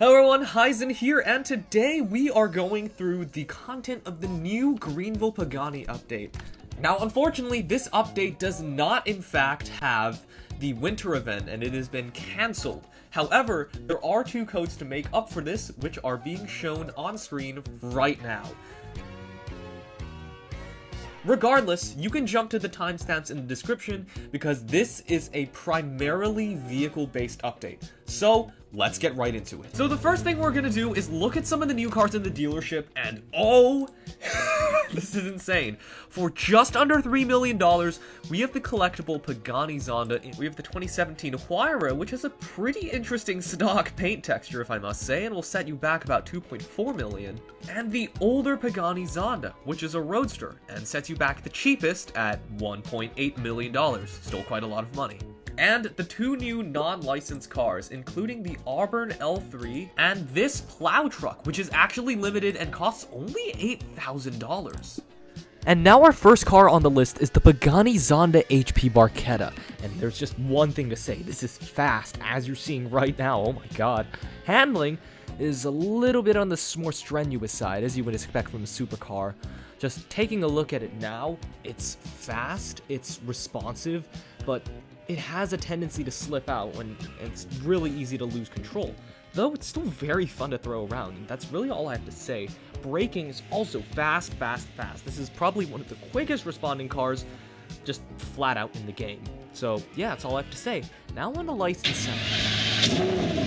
Hello everyone, Hyzen here, and today we are going through the content of the new Greenville Pagani update. Now, unfortunately, this update does not, in fact, have the winter event, and it has been cancelled. However, there are two codes to make up for this, which are being shown on screen right now. Regardless, you can jump to the timestamps in the description because this is a primarily vehicle-based update. So, let's get right into it. So the first thing we're gonna do is look at some of the new cars in the dealership and oh, this is insane. For just under $3 million, we have the collectible Pagani ZONDA. We have the 2017 Huayra, which has a pretty interesting stock paint texture, if I must say, and will set you back about $2.4 million. And the older Pagani ZONDA, which is a Roadster, and sets you back the cheapest at $1.8 million. Still quite a lot of money. And the two new non-licensed cars, including the AUBURN L3 and this Plow truck, which is actually limited and costs only $8,000. And now our first car on the list is the Pagani ZONDA HP Barchetta. And there's just one thing to say, this is fast, as you're seeing right now, oh my god. Handling is a little bit on the more strenuous side, as you would expect from a supercar. Just taking a look at it now, it's fast, it's responsive, but it has a tendency to slip out when it's really easy to lose control. Though it's still very fun to throw around, and that's really all I have to say. Braking is also fast. This is probably one of the quickest responding cars, just flat out in the game. So yeah, that's all I have to say. Now on the license sounds.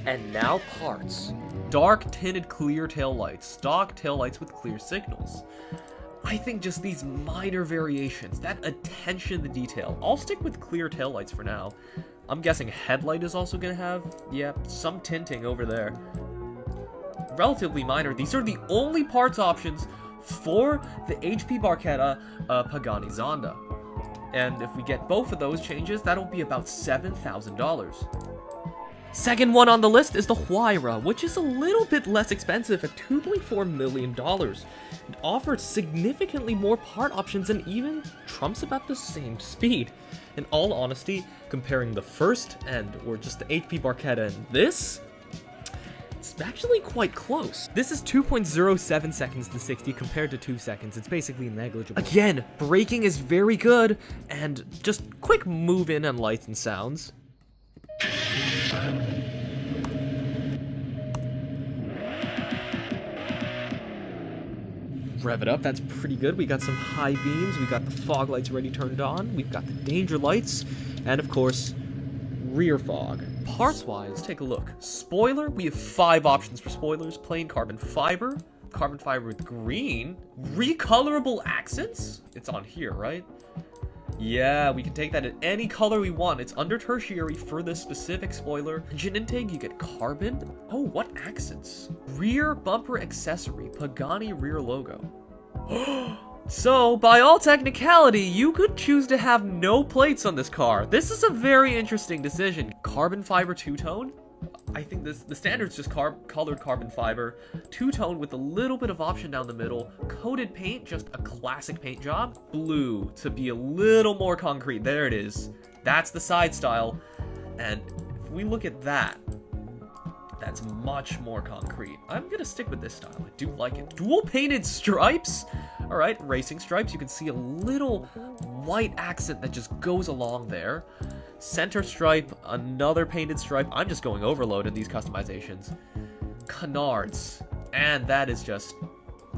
And now parts. Dark tinted clear taillights, stock taillights with clear signals. I think just these minor variations, that attention to detail. I'll stick with clear taillights for now. I'm guessing headlight is also gonna have, yeah, some tinting over there. Relatively minor. These are the only parts options for the HP Barchetta Pagani ZONDA. And if we get both of those changes, that'll be about $7,000. Second one on the list is the Huayra, which is a little bit less expensive at $2.4 million. It offers significantly more part options and even trumps about the same speed. In all honesty, comparing the first or just the HP Barchetta and this, it's actually quite close. This is 2.07 seconds to 60 compared to 2 seconds. It's basically negligible. Again, braking is very good, and just quick move in on lights and sounds. Rev it up, that's pretty good. We got some high beams, we got the fog lights already turned on, we've got the danger lights, and of course, rear fog. Parts-wise, take a look. Spoiler, we have 5 options for spoilers. Plain carbon fiber with green, recolorable accents? It's on here, right? Yeah, we can take that in any color we want. It's under tertiary for this specific spoiler. Engine intake, you get carbon. Oh, what accents? Rear bumper accessory, Pagani rear logo. So, by all technicality, you could choose to have no plates on this car. This is a very interesting decision. Carbon fiber two-tone? I think the standard's just colored carbon fiber, two-tone with a little bit of option down the middle, coated paint, just a classic paint job, blue to be a little more concrete. There it is. That's the side style, and if we look at that, that's much more concrete. I'm gonna stick with this style. I do like it. Dual painted stripes. All right, racing stripes. You can see a little white accent that just goes along there. Center stripe, another painted stripe. I'm just going overload in these customizations. Canards. And that is just,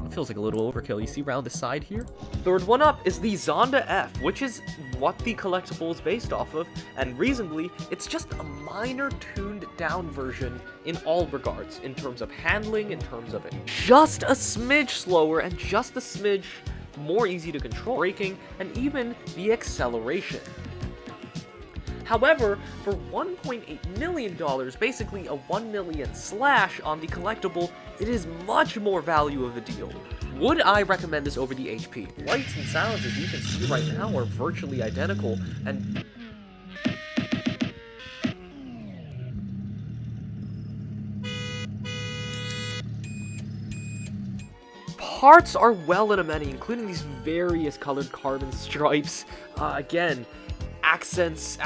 it feels like a little overkill. You see around the side here? Third one up is the Zonda F, which is what the collectible is based off of. And reasonably, it's just a minor tuned down version in all regards. In terms of handling, in terms of it. Just a smidge slower and just a smidge more easy to control. Braking, and even the acceleration. However, for $1.8 million, basically a $1 million slash on the collectible, it is much more value of a deal. Would I recommend this over the HP? Lights and sounds, as you can see right now, are virtually identical, and parts are well in a many, including these various colored carbon stripes. Again, accents,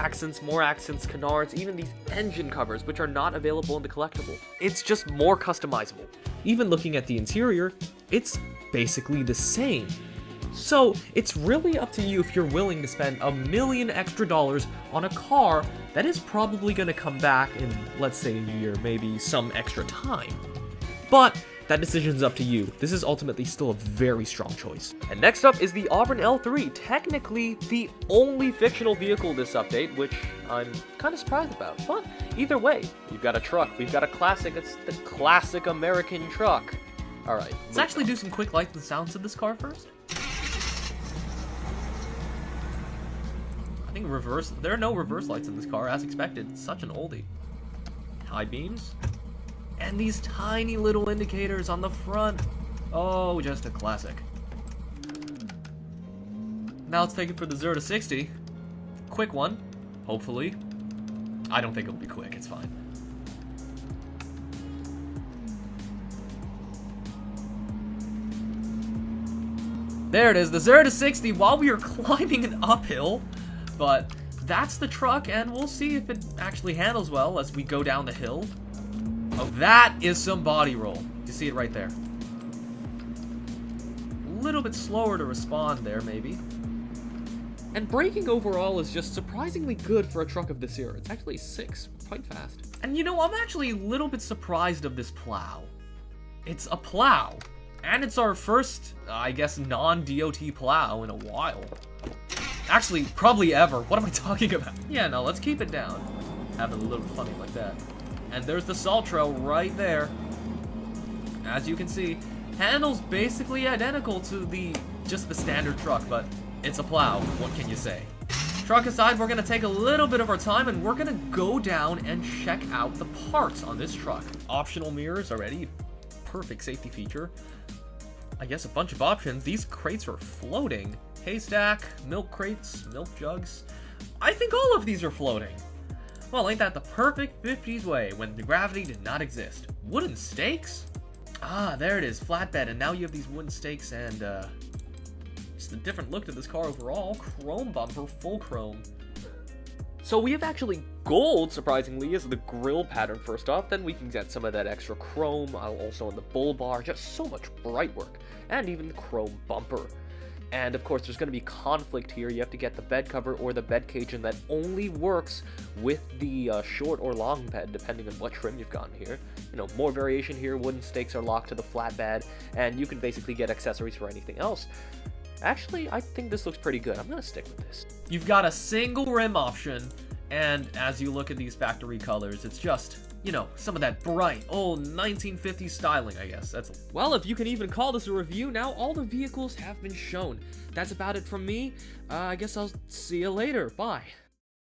more accents, canards, even these engine covers, which are not available in the collectible. It's just more customizable. Even looking at the interior, it's basically the same. So it's really up to you if you're willing to spend $1 million extra on a car that is probably going to come back in, let's say, a year, maybe some extra time. But that decision's up to you. This is ultimately still a very strong choice. And next up is the AUBURN L3, technically the only fictional vehicle this update, which I'm kind of surprised about. But either way, we've got a truck, we've got a classic, it's the classic American truck. Alright, let's actually do some quick lights and sounds to this car first. I think there are no reverse lights in this car, as expected. It's such an oldie. High beams. And these tiny little indicators on the front. Oh, just a classic. Now let's take it for the 0 to 60. Quick one, hopefully. I don't think it'll be quick, it's fine. There it is, the 0 to 60 while we are climbing an uphill. But that's the truck, and we'll see if it actually handles well as we go down the hill. Oh, that is some body roll. You see it right there. A little bit slower to respond there, maybe. And braking overall is just surprisingly good for a truck of this era. It's actually 6, quite fast. And you know, I'm actually a little bit surprised of this Plow. It's a Plow. And it's our first, I guess, non-DOT Plow in a while. Actually, probably ever. What am I talking about? Yeah, no, let's keep it down. Having a little funny like that. And there's the salt trail right there. As you can see, handles basically identical to just the standard truck, but it's a Plow. What can you say? Truck aside, we're gonna take a little bit of our time and we're gonna go down and check out the parts on this truck. Optional mirrors already, perfect safety feature. I guess a bunch of options. These crates are floating. Haystack, milk crates, milk jugs. I think all of these are floating. Well, ain't that the perfect 50s way when the gravity did not exist? Wooden stakes? Ah, there it is, flatbed, and now you have these wooden stakes and, just a different look to this car overall. Chrome bumper, full chrome. So we have actually gold, surprisingly, as the grille pattern first off, then we can get some of that extra chrome, also in the bull bar, just so much bright work, and even the chrome bumper. And of course, there's going to be conflict here. You have to get the bed cover or the bed cage, and that only works with the short or long bed, depending on what trim you've gotten here. You know, more variation here. Wooden stakes are locked to the flat bed, and you can basically get accessories for anything else. Actually, I think this looks pretty good. I'm going to stick with this. You've got a single rim option, and as you look at these factory colors, it's just, you know, some of that bright, old 1950s styling, I guess. Well, if you can even call this a review, now all the vehicles have been shown. That's about it from me. I guess I'll see you later. Bye.